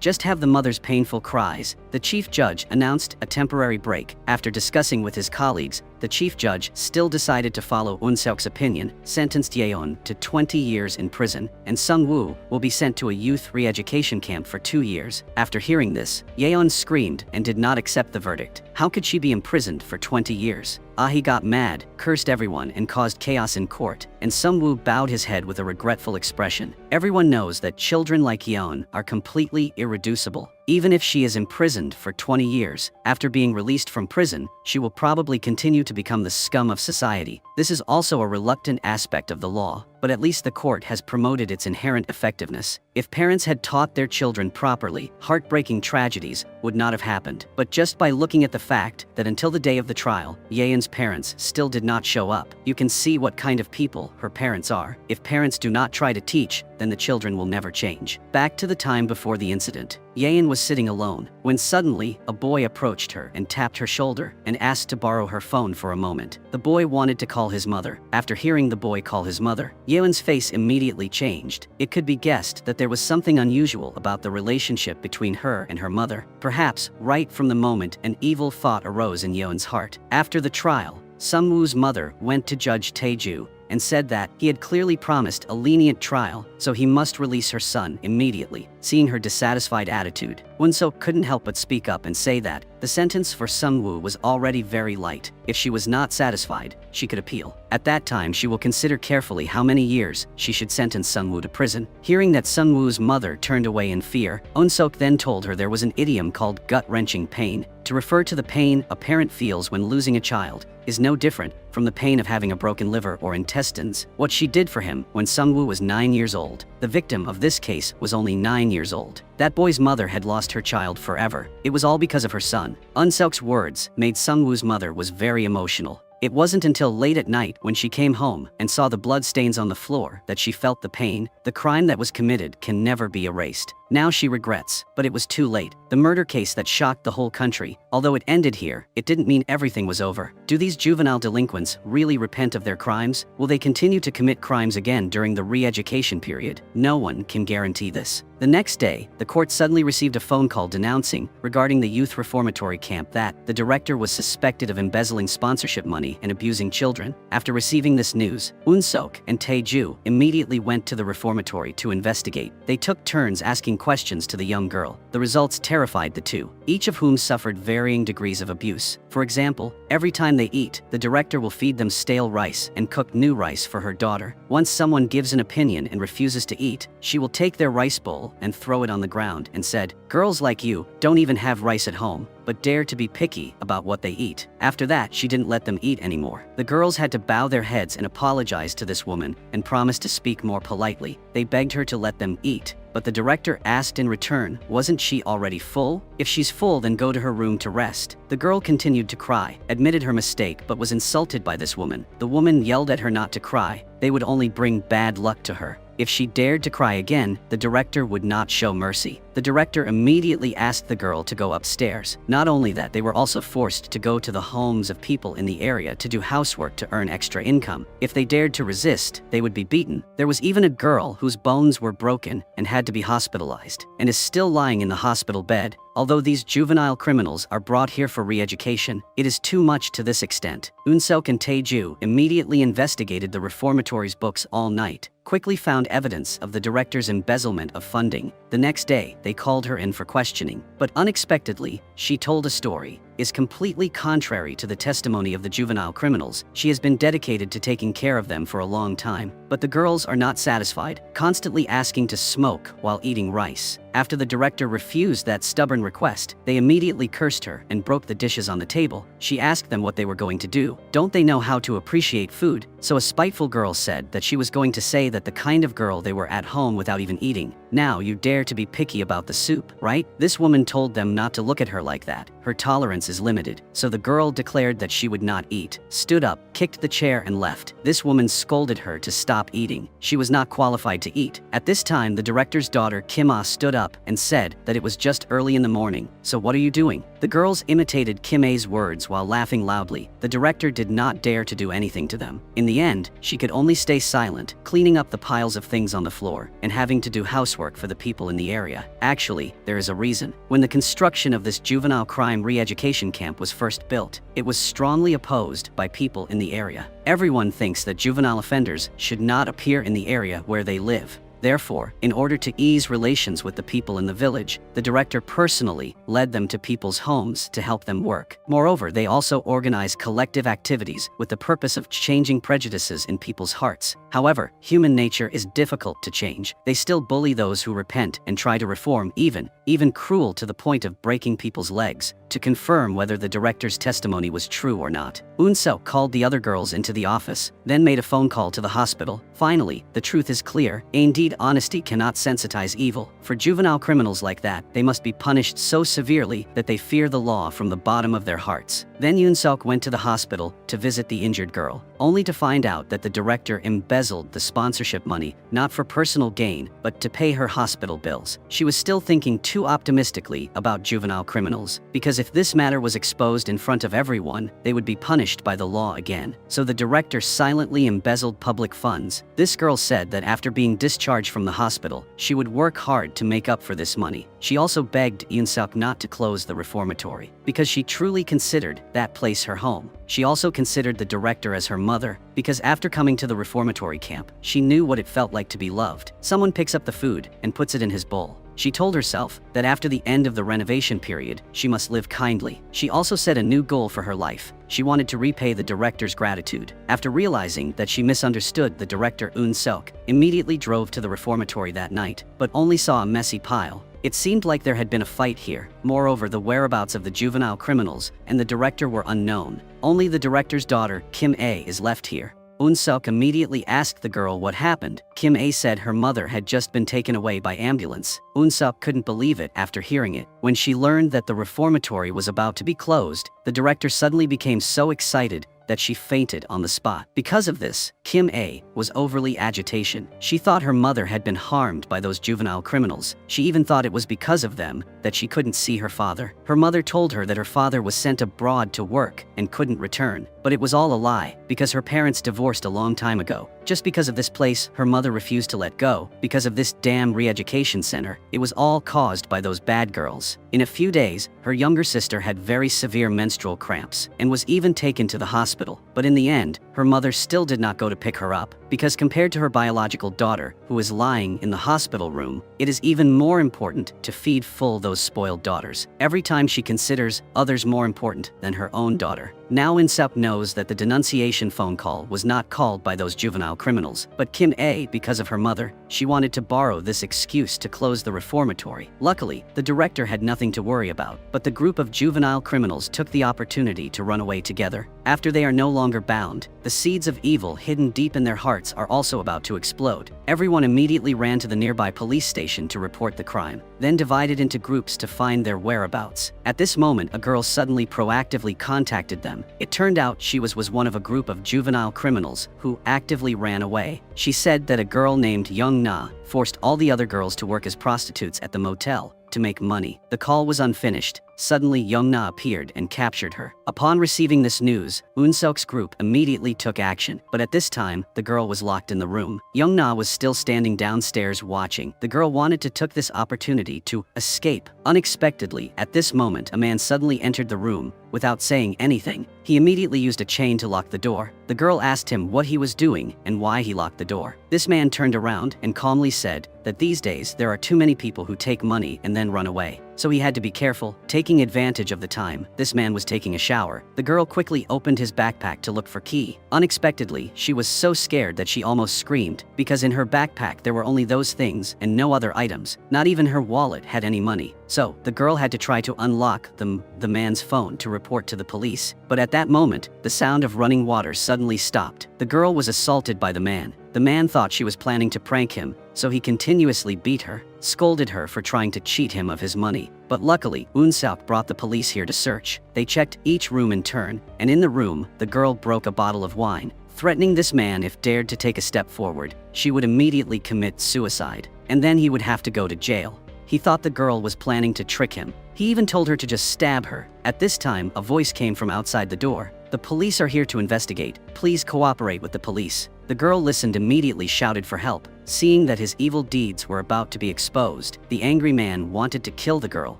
Just have the mother's painful cries. The chief judge announced a temporary break. After discussing with his colleagues, the chief judge still decided to follow Eun-seok's opinion, sentenced Yeon to 20 years in prison, and Sung-woo will be sent to a youth re-education camp for 2 years. After hearing this, Yeon screamed and did not accept the verdict. How could she be imprisoned for 20 years? He got mad, cursed everyone, and caused chaos in court, and Sung-woo bowed his head with a regretful expression. Everyone knows that children like Yeon are completely irreducible. Even if she is imprisoned for 20 years, after being released from prison, she will probably continue to become the scum of society. This is also a reluctant aspect of the law, but at least the court has promoted its inherent effectiveness. If parents had taught their children properly, heartbreaking tragedies would not have happened. But just by looking at the fact that until the day of the trial, Yeon's parents still did not show up, you can see what kind of people her parents are. If parents do not try to teach, then the children will never change. Back to the time before the incident. Yeon was sitting alone when suddenly a boy approached her and tapped her shoulder and asked to borrow her phone for a moment. The boy wanted to call his mother. After hearing the boy call his mother, Yeon's face immediately changed. It could be guessed that there was something unusual about the relationship between her and her mother. Perhaps right from the moment an evil thought arose in Yeon's heart. After the trial, Sung-woo's mother went to Judge Tae-ju and said that he had clearly promised a lenient trial, so he must release her son immediately. Seeing her dissatisfied attitude, Eun-seok couldn't help but speak up and say that the sentence for Sung-woo was already very light. If she was not satisfied, she could appeal. At that time, she will consider carefully how many years she should sentence Sung-woo to prison. Hearing that Sung-woo's mother turned away in fear, Eun-seok then told her there was an idiom called gut-wrenching pain, to refer to the pain a parent feels when losing a child is no different from the pain of having a broken liver or intestines. What she did for him when Sung-woo was 9 years old. The victim of this case was only 9 years old. That boy's mother had lost her child forever. It was all because of her son. Eun-seok's words made Sung-woo's mother was very emotional. It wasn't until late at night when she came home and saw the blood stains on the floor that she felt the pain. The crime that was committed can never be erased. Now she regrets, but it was too late. The murder case that shocked the whole country, although it ended here, it didn't mean everything was over. Do these juvenile delinquents really repent of their crimes? Will they continue to commit crimes again during the re-education period? No one can guarantee this. The next day, the court suddenly received a phone call denouncing regarding the youth reformatory camp that the director was suspected of embezzling sponsorship money and abusing children. After receiving this news, Eun-seok and Tae-ju immediately went to the reformatory to investigate. They took turns asking questions to the young girl. The results terrified the two, each of whom suffered varying degrees of abuse. For example, every time they eat, the director will feed them stale rice and cook new rice for her daughter. Once someone gives an opinion and refuses to eat, she will take their rice bowl and throw it on the ground and said, "Girls like you don't even have rice at home, but dare to be picky about what they eat." After that, she didn't let them eat anymore. The girls had to bow their heads and apologize to this woman and promise to speak more politely. They begged her to let them eat, but the director asked in return, wasn't she already full? If she's full, then go to her room to rest. The girl continued to cry, admitted her mistake, but was insulted by this woman. The woman yelled at her not to cry. They would only bring bad luck to her. If she dared to cry again, the director would not show mercy. The director immediately asked the girl to go upstairs. Not only that, they were also forced to go to the homes of people in the area to do housework to earn extra income. If they dared to resist, they would be beaten. There was even a girl whose bones were broken and had to be hospitalized, and is still lying in the hospital bed. Although these juvenile criminals are brought here for re-education, it is too much to this extent. Eun-seok and Tae-ju immediately investigated the reformatory's books all night, quickly found evidence of the director's embezzlement of funding. The next day, they called her in for questioning, but unexpectedly, she told a story is completely contrary to the testimony of the juvenile criminals. She has been dedicated to taking care of them for a long time, but the girls are not satisfied, constantly asking to smoke while eating rice. After the director refused that stubborn request, they immediately cursed her and broke the dishes on the table. She asked them what they were going to do. Don't they know how to appreciate food? So a spiteful girl said that she was going to say that the kind of girl they were at home without even eating. Now you dare to be picky about the soup, right? This woman told them not to look at her like that. Her tolerance is limited. So the girl declared that she would not eat, stood up, kicked the chair and left. This woman scolded her to stop eating. She was not qualified to eat. At this time, the director's daughter Kim Ah stood up and said that it was just early in the morning. So what are you doing? The girls imitated Kim A's words while laughing loudly. The director did not dare to do anything to them. In the end, she could only stay silent, cleaning up the piles of things on the floor and having to do housework for the people in the area. Actually, there is a reason. When the construction of this juvenile crime re-education camp was first built, it was strongly opposed by people in the area. Everyone thinks that juvenile offenders should not appear in the area where they live. Therefore, in order to ease relations with the people in the village, the director personally led them to people's homes to help them work. Moreover, they also organized collective activities with the purpose of changing prejudices in people's hearts. However, human nature is difficult to change. They still bully those who repent and try to reform, even cruel to the point of breaking people's legs, to confirm whether the director's testimony was true or not. Eun-seok called the other girls into the office, then made a phone call to the hospital. Finally, the truth is clear. Indeed, honesty cannot sensitize evil. For juvenile criminals like that, they must be punished so severely that they fear the law from the bottom of their hearts. Then Eun-seok went to the hospital to visit the injured girl, only to find out that the director embezzled the sponsorship money, not for personal gain, but to pay her hospital bills. She was still thinking too optimistically about juvenile criminals, because if this matter was exposed in front of everyone, they would be punished by the law again. So the director silently embezzled public funds. This girl said that after being discharged from the hospital, she would work hard to make up for this money. She also begged Eun-seok not to close the reformatory, because she truly considered that place her home. She also considered the director as her mother, because after coming to the reformatory camp, she knew what it felt like to be loved. Someone picks up the food and puts it in his bowl. She told herself that after the end of the renovation period, she must live kindly. She also set a new goal for her life. She wanted to repay the director's gratitude. After realizing that she misunderstood the director, Eun-seok immediately drove to the reformatory that night, but only saw a messy pile. It seemed like there had been a fight here. Moreover, the whereabouts of the juvenile criminals and the director were unknown. Only the director's daughter, Kim A, is left here. Eun-seok immediately asked the girl what happened. Kim A said her mother had just been taken away by ambulance. Eun-seok couldn't believe it after hearing it. When she learned that the reformatory was about to be closed, the director suddenly became so excited that she fainted on the spot. Because of this, Kim A was overly agitation. She thought her mother had been harmed by those juvenile criminals. She even thought it was because of them that she couldn't see her father. Her mother told her that her father was sent abroad to work and couldn't return. But it was all a lie, because her parents divorced a long time ago. Just because of this place her mother refused to let go, because of this damn re-education center, it was all caused by those bad girls. In a few days, her younger sister had very severe menstrual cramps and was even taken to the hospital. But in the end, her mother still did not go to pick her up, because compared to her biological daughter, who is lying in the hospital room, it is even more important to feed full those spoiled daughters. Every time she considers others more important than her own daughter. Now Eun-seok knows that the denunciation phone call was not called by those juvenile criminals, but Kim A, because of her mother. She wanted to borrow this excuse to close the reformatory. Luckily, the director had nothing to worry about, but the group of juvenile criminals took the opportunity to run away together. After they are no longer bound, the seeds of evil hidden deep in their hearts hearts are also about to explode. Everyone immediately ran to the nearby police station to report the crime, then divided into groups to find their whereabouts. At this moment, a girl suddenly proactively contacted them. It turned out she was one of a group of juvenile criminals who actively ran away. She said that a girl named Young Na forced all the other girls to work as prostitutes at the motel to make money. The call was unfinished. Suddenly, Young Na appeared and captured her. Upon receiving this news, Unseok's group immediately took action, but at this time, the girl was locked in the room. Young Na was still standing downstairs watching. The girl wanted to take this opportunity to escape. Unexpectedly, at this moment, a man suddenly entered the room without saying anything. He immediately used a chain to lock the door. The girl asked him what he was doing and why he locked the door. This man turned around and calmly said that these days there are too many people who take money and then run away. So he had to be careful, taking advantage of the time this man was taking a shower. The girl quickly opened his backpack to look for key. Unexpectedly, she was so scared that she almost screamed, because in her backpack there were only those things and no other items. Not even her wallet had any money. So, the girl had to try to unlock the man's phone to report to the police. But at that moment, the sound of running water suddenly stopped. The girl was assaulted by the man. The man thought she was planning to prank him, so he continuously beat her, scolded her for trying to cheat him of his money. But luckily, Unseok brought the police here to search. They checked each room in turn, and in the room, the girl broke a bottle of wine, threatening this man if dared to take a step forward, she would immediately commit suicide, and then he would have to go to jail. He thought the girl was planning to trick him. He even told her to just stab her. At this time, a voice came from outside the door. "The police are here to investigate. Please cooperate with the police." The girl listened, immediately shouted for help. Seeing that his evil deeds were about to be exposed, the angry man wanted to kill the girl.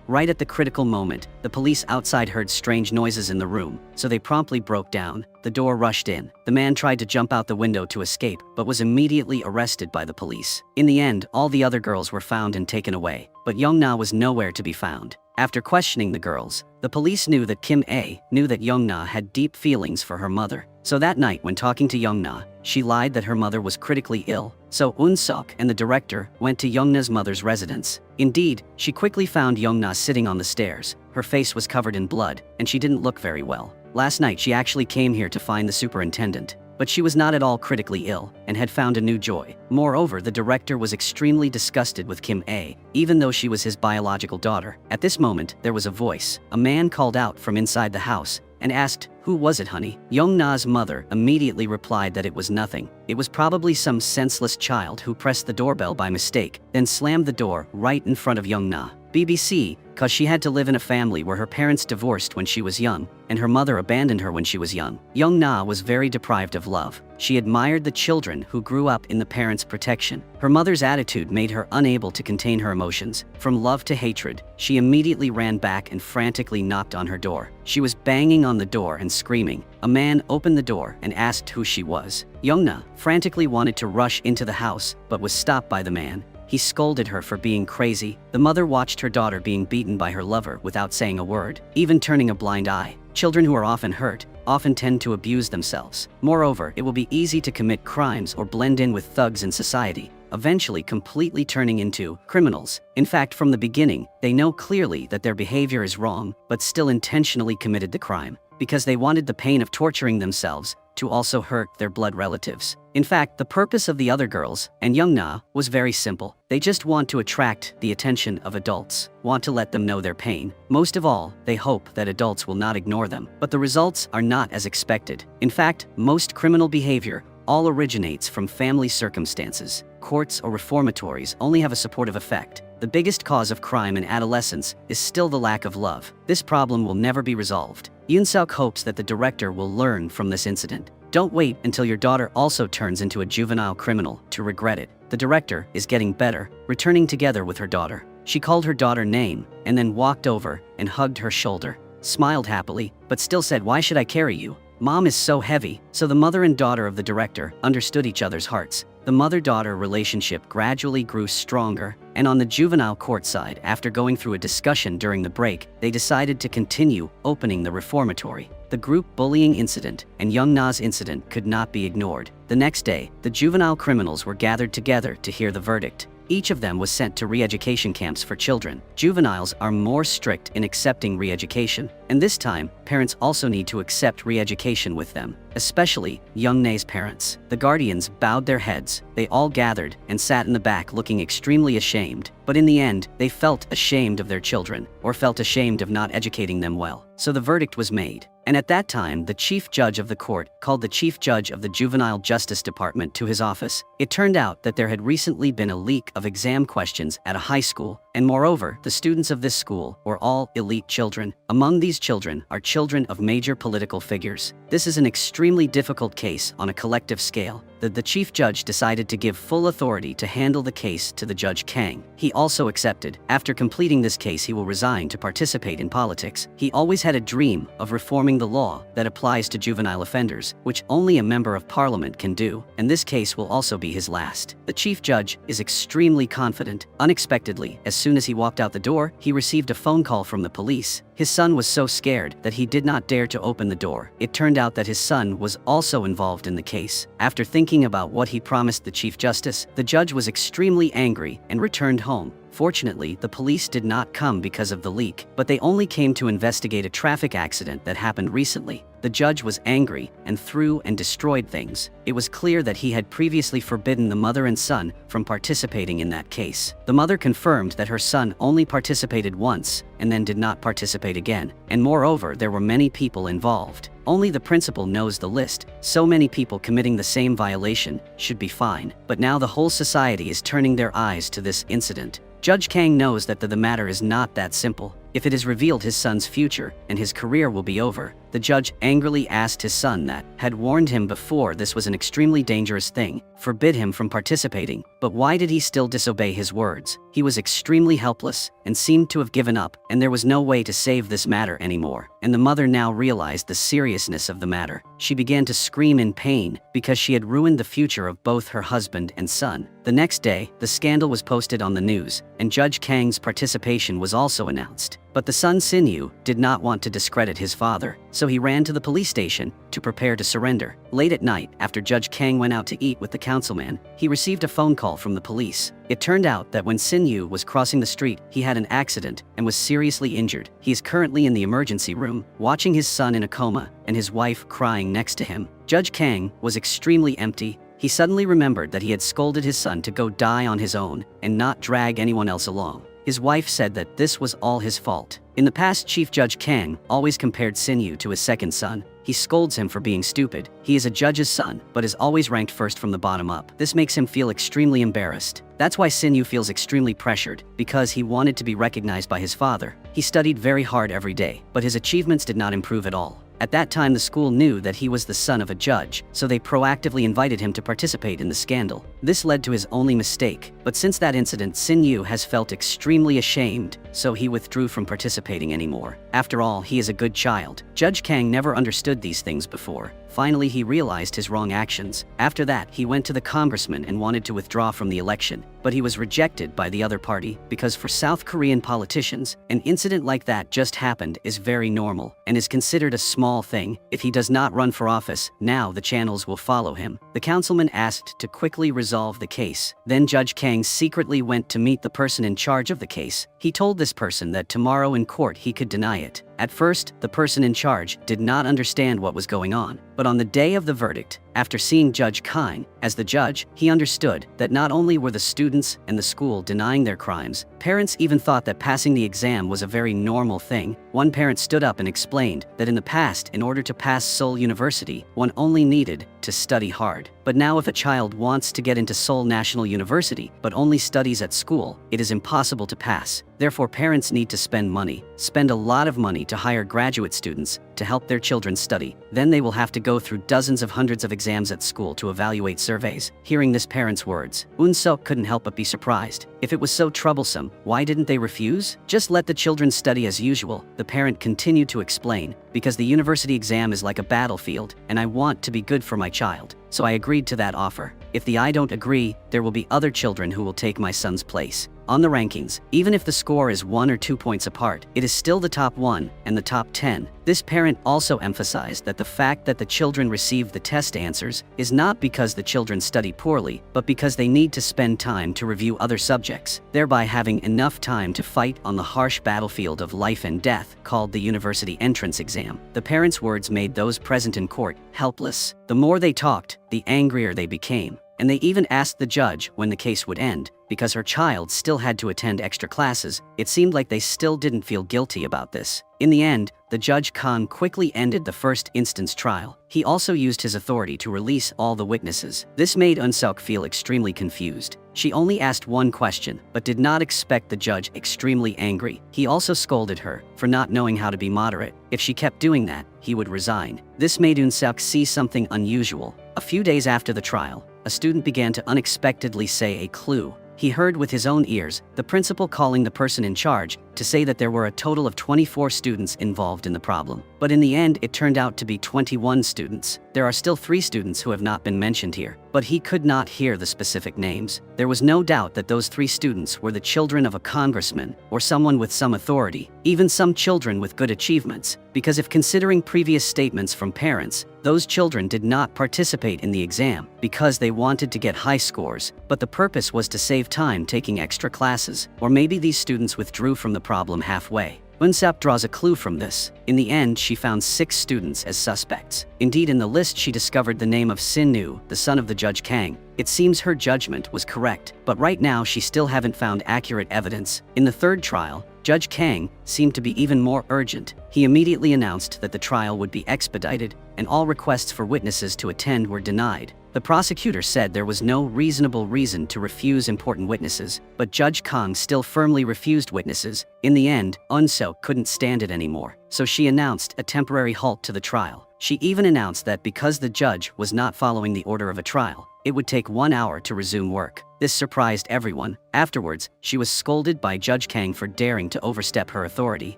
Right at the critical moment, the police outside heard strange noises in the room, so they promptly broke down. The door rushed in. The man tried to jump out the window to escape, but was immediately arrested by the police. In the end, all the other girls were found and taken away, but Young Na was nowhere to be found. After questioning the girls, the police knew that Kim A knew that Young Na had deep feelings for her mother. So that night, when talking to Young Na, she lied that her mother was critically ill. So Unseok and the director went to Young Na's mother's residence. Indeed, she quickly found Young Na sitting on the stairs. Her face was covered in blood, and she didn't look very well. Last night, she actually came here to find the superintendent. But she was not at all critically ill, and had found a new joy. Moreover, the director was extremely disgusted with Kim A, even though she was his biological daughter. At this moment, there was a voice. A man called out from inside the house, and asked, "Who was it, honey?" Young Na's mother immediately replied that it was nothing. It was probably some senseless child who pressed the doorbell by mistake, then slammed the door right in front of Young Na. BBC, cause she had to live in a family where her parents divorced when she was young, and her mother abandoned her when she was young. Young Na was very deprived of love. She admired the children who grew up in the parents' protection. Her mother's attitude made her unable to contain her emotions. From love to hatred, she immediately ran back and frantically knocked on her door. She was banging on the door and screaming. A man opened the door and asked who she was. Young Na frantically wanted to rush into the house, but was stopped by the man. He scolded her for being crazy. The mother watched her daughter being beaten by her lover without saying a word, even turning a blind eye. Children who are often hurt often tend to abuse themselves. Moreover, it will be easy to commit crimes or blend in with thugs in society, eventually completely turning into criminals. In fact, from the beginning, they know clearly that their behavior is wrong, but still intentionally committed the crime, because they wanted the pain of torturing themselves to also hurt their blood relatives. In fact, the purpose of the other girls, and Young Na, was very simple. They just want to attract the attention of adults, want to let them know their pain. Most of all, they hope that adults will not ignore them. But the results are not as expected. In fact, most criminal behavior all originates from family circumstances. Courts or reformatories only have a supportive effect. The biggest cause of crime in adolescence is still the lack of love. This problem will never be resolved. Unseok hopes that the director will learn from this incident. Don't wait until your daughter also turns into a juvenile criminal to regret it. The director is getting better, returning together with her daughter. She called her daughter name, and then walked over and hugged her shoulder, smiled happily, but still said, "Why should I carry you? Mom is so heavy." So the mother and daughter of the director understood each other's hearts. The mother-daughter relationship gradually grew stronger, and on the juvenile court side, after going through a discussion during the break, they decided to continue opening the reformatory. The group bullying incident and Young Na's incident could not be ignored. The next day, the juvenile criminals were gathered together to hear the verdict. Each of them was sent to re-education camps for children. Juveniles are more strict in accepting re-education, And this time, parents also need to accept re-education with them, especially Young Nae's parents. The guardians bowed their heads. They all gathered and sat in the back looking extremely ashamed. But in the end, they felt ashamed of their children, or felt ashamed of not educating them well. So the verdict was made. And at that time, the chief judge of the court called the chief judge of the Juvenile Justice Department to his office. It turned out that there had recently been a leak of exam questions at a high school, and moreover, the students of this school were all elite children. Among these children are children of major political figures. This is an extremely difficult case on a collective scale. The chief judge decided to give full authority to handle the case to the Judge Kang. He also accepted. After completing this case, he will resign to participate in politics. He always had a dream of reforming the law that applies to juvenile offenders, which only a member of parliament can do, and this case will also be his last. The chief judge is extremely confident. Unexpectedly, as soon as he walked out the door, he received a phone call from the police. His son was so scared that he did not dare to open the door. It turned out that his son was also involved in the case. After thinking about what he promised the Chief Justice, the judge was extremely angry and returned home. Fortunately, the police did not come because of the leak, but they only came to investigate a traffic accident that happened recently. The judge was angry and threw and destroyed things. It was clear that he had previously forbidden the mother and son from participating in that case. The mother confirmed that her son only participated once and then did not participate again, and moreover, there were many people involved. Only the principal knows the list. So many people committing the same violation should be fined. But now the whole society is turning their eyes to this incident. Judge Kang knows that the matter is not that simple. If it is revealed his son's future and his career will be over, the judge angrily asked his son that had warned him before this was an extremely dangerous thing, forbid him from participating. But why did he still disobey his words? He was extremely helpless and seemed to have given up, and there was no way to save this matter anymore. And the mother now realized the seriousness of the matter. She began to scream in pain because she had ruined the future of both her husband and son. The next day, the scandal was posted on the news, and Judge Kang's participation was also announced. But the son Sin-yu did not want to discredit his father, so he ran to the police station to prepare to surrender. Late at night, after Judge Kang went out to eat with the councilman, he received a phone call from the police. It turned out that when Sin-yu was crossing the street, he had an accident and was seriously injured. He is currently in the emergency room, watching his son in a coma and his wife crying next to him. Judge Kang was extremely empty. He suddenly remembered that he had scolded his son to go die on his own and not drag anyone else along. His wife said that this was all his fault. In the past, Chief Judge Kang always compared Sin-yu to his second son. He scolds him for being stupid. He is a judge's son, but is always ranked first from the bottom up. This makes him feel extremely embarrassed. That's why Sin-yu feels extremely pressured, because he wanted to be recognized by his father. He studied very hard every day, but his achievements did not improve at all. At that time, the school knew that he was the son of a judge, so they proactively invited him to participate in the scandal. This led to his only mistake, but since that incident, Sin-yu has felt extremely ashamed, so he withdrew from participating anymore. After all, he is a good child. Judge Kang never understood these things before. Finally, he realized his wrong actions. After that, he went to the congressman and wanted to withdraw from the election, but he was rejected by the other party because for South Korean politicians, an incident like that just happened is very normal and is considered a small thing. If he does not run for office, now the channels will follow him. The councilman asked to quickly resolve the case. Then Judge Kang secretly went to meet the person in charge of the case. He told this person that tomorrow in court he could deny it. At first, the person in charge did not understand what was going on, but on the day of the verdict, after seeing Judge Kang as the judge, he understood that not only were the students and the school denying their crimes, parents even thought that passing the exam was a very normal thing. One parent stood up and explained that in the past, in order to pass Seoul University, one only needed to study hard. But now if a child wants to get into Seoul National University but only studies at school, it is impossible to pass. Therefore, parents need to spend a lot of money to hire graduate students to help their children study. Then they will have to go through dozens of hundreds of exams at school to evaluate surveys. Hearing this parent's words, Eun-seok couldn't help but be surprised. If it was so troublesome, why didn't they refuse? Just let the children study as usual, the parent continued to explain, because the university exam is like a battlefield, and I want to be good for my child. So I agreed to that offer. If I don't agree, there will be other children who will take my son's place. On the rankings, even if the score is 1 or 2 points apart, it is still the top 1 and the top 10. This parent also emphasized that the fact that the children received the test answers is not because the children study poorly, but because they need to spend time to review other subjects, thereby having enough time to fight on the harsh battlefield of life and death called the university entrance exam. The parents' words made those present in court helpless. The more they talked, the angrier they became. And they even asked the judge when the case would end. Because her child still had to attend extra classes, it seemed like they still didn't feel guilty about this. In the end, the Judge Kang quickly ended the first instance trial. He also used his authority to release all the witnesses. This made Eun-seok feel extremely confused. She only asked one question, but did not expect the judge extremely angry. He also scolded her for not knowing how to be moderate. If she kept doing that, he would resign. This made Eun-seok see something unusual. A few days after the trial, a student began to unexpectedly say a clue. He heard with his own ears the principal calling the person in charge to say that there were a total of 24 students involved in the problem. But in the end, it turned out to be 21 students. There are still 3 students who have not been mentioned here, but he could not hear the specific names. There was no doubt that those 3 students were the children of a congressman or someone with some authority, even some children with good achievements, because if considering previous statements from parents, those children did not participate in the exam because they wanted to get high scores, but the purpose was to save time taking extra classes, or maybe these students withdrew from the problem halfway. Eun-seok draws a clue from this. In the end, she found 6 students as suspects. Indeed, in the list she discovered the name of Sin-nu, the son of the Judge Kang. It seems her judgment was correct, but right now she still haven't found accurate evidence. In the third trial, Judge Kang seemed to be even more urgent. He immediately announced that the trial would be expedited, and all requests for witnesses to attend were denied. The prosecutor said there was no reasonable reason to refuse important witnesses, but Judge Kang still firmly refused witnesses. In the end, Eun-seok couldn't stand it anymore, so she announced a temporary halt to the trial. She even announced that because the judge was not following the order of a trial, it would take 1 hour to resume work. This surprised everyone. Afterwards, she was scolded by Judge Kang for daring to overstep her authority.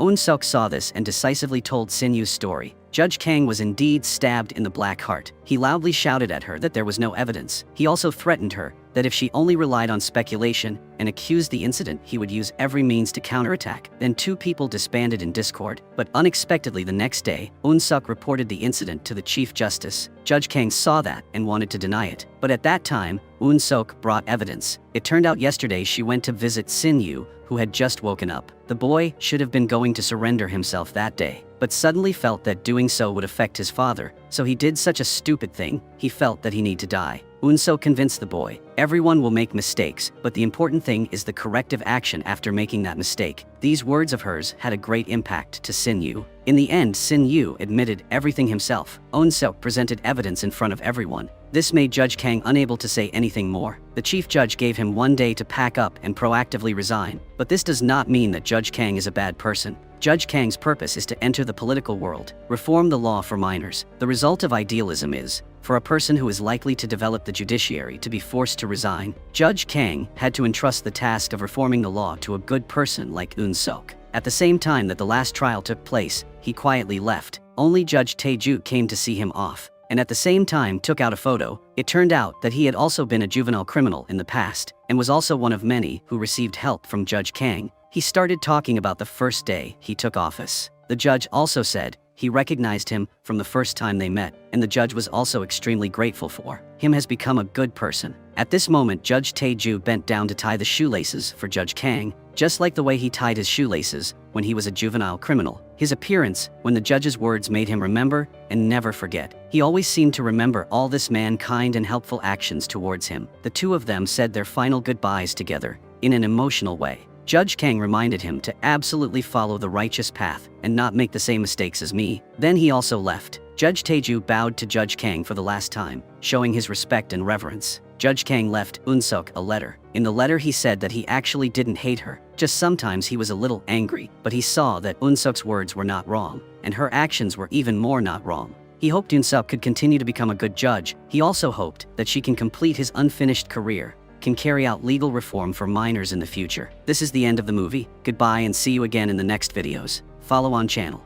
Eun-seok saw this and decisively told Sin-yu's story. Judge Kang was indeed stabbed in the black heart. He loudly shouted at her that there was no evidence. He also threatened her that if she only relied on speculation and accused the incident, he would use every means to counterattack. Then 2 people disbanded in discord, but unexpectedly the next day, Eun-seok reported the incident to the Chief Justice. Judge Kang saw that and wanted to deny it. But at that time, Eun-seok brought evidence. It turned out yesterday she went to visit Sin-yu, who had just woken up. The boy should have been going to surrender himself that day, but suddenly felt that doing so would affect his father, so he did such a stupid thing. He felt that he needed to die. Eun-seok convinced the boy, everyone will make mistakes, but the important thing is the corrective action after making that mistake. These words of hers had a great impact to Sin-yu. In the end, Sin-yu admitted everything himself. Eun-seok presented evidence in front of everyone. This made Judge Kang unable to say anything more. The chief judge gave him 1 day to pack up and proactively resign. But this does not mean that Judge Kang is a bad person. Judge Kang's purpose is to enter the political world, reform the law for minors. The result of idealism is, for a person who is likely to develop the judiciary to be forced to resign, Judge Kang had to entrust the task of reforming the law to a good person like Eun-seok. At the same time that the last trial took place, he quietly left. Only Judge Tae-ju came to see him off, and at the same time took out a photo. It turned out that he had also been a juvenile criminal in the past, and was also one of many who received help from Judge Kang. He started talking about the first day he took office. The judge also said he recognized him from the first time they met, and the judge was also extremely grateful for him has become a good person. At this moment, Judge Tae-ju bent down to tie the shoelaces for Judge Kang, just like the way he tied his shoelaces when he was a juvenile criminal. His appearance, when the judge's words made him remember and never forget. He always seemed to remember all this man's kind and helpful actions towards him. The 2 of them said their final goodbyes together in an emotional way. Judge Kang reminded him to absolutely follow the righteous path and not make the same mistakes as me. Then he also left. Judge Tae-ju bowed to Judge Kang for the last time, showing his respect and reverence. Judge Kang left Eun-seok a letter. In the letter he said that he actually didn't hate her, just sometimes he was a little angry, but he saw that Eun-seok's words were not wrong, and her actions were even more not wrong. He hoped Eun-seok could continue to become a good judge. He also hoped that she can complete his unfinished career, can carry out legal reform for minors in the future. This is the end of the movie. Goodbye and see you again in the next videos. Follow on channel.